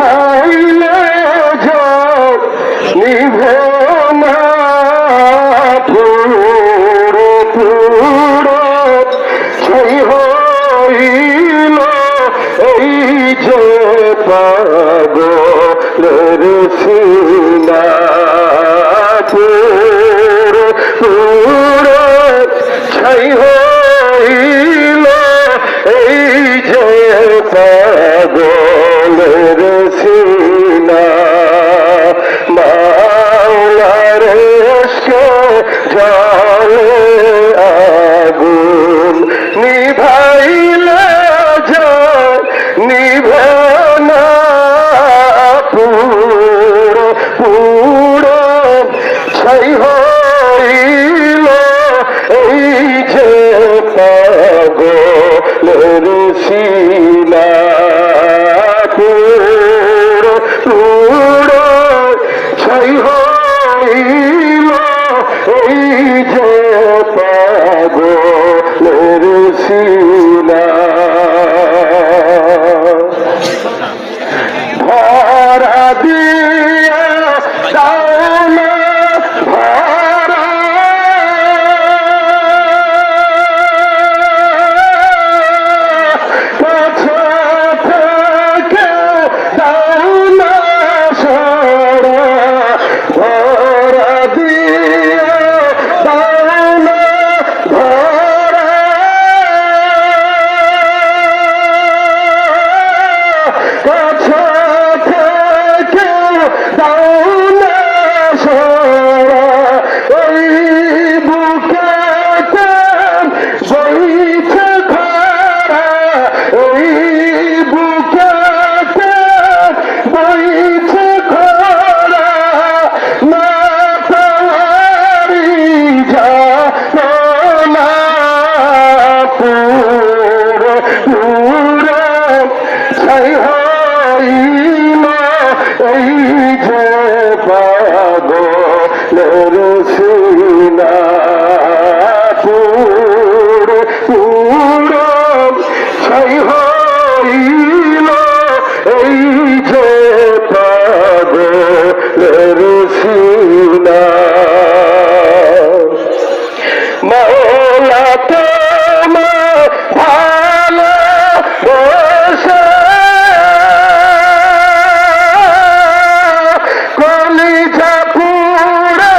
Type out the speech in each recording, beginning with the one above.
নিভাইলে জল নিভে না পুরো পুরো ছাই হইল এই যে পাগলের সিনা পুরো পুরো ছাই হইল এই যে পাগলের সিনা মাওলার ইশকে জ্বলে আগুন নিভাইলে জল নিভে না পুরো পুরো ছাই হইল এই যে পাগলের সিনা পুরো পুরো ছাই হইল এই যে পাগলের সিনা ভরা দিয়া দাও না ভরা কাছে থেকে দাও না সরা ভরা দিয়া দাও না ভরা কাছে থেকে দাও না সরা ওই বুকেতে বইছে খরা ওই বুকেতে বইছে খরা না তারি যা না পুরো পুরো ছাই হইল এই যে পাগলের সিনা পুরো পুরো ছাই হইল এই যে পাগলের সিনা মাওলা তোমার ভালোবাসা কলিজা পুরা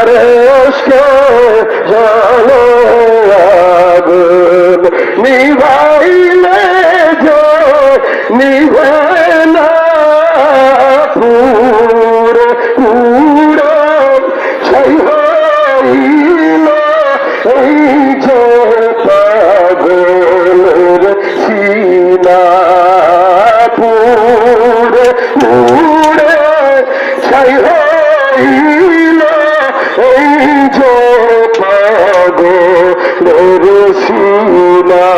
আরশকে জ্বলে আগুন নিভাইলে যে নিভে না পুরে পুরে ছাই হইল এই যে পাগলের সিনা পুরে পুরে ছাই হইল এই যে পাগলের সিনা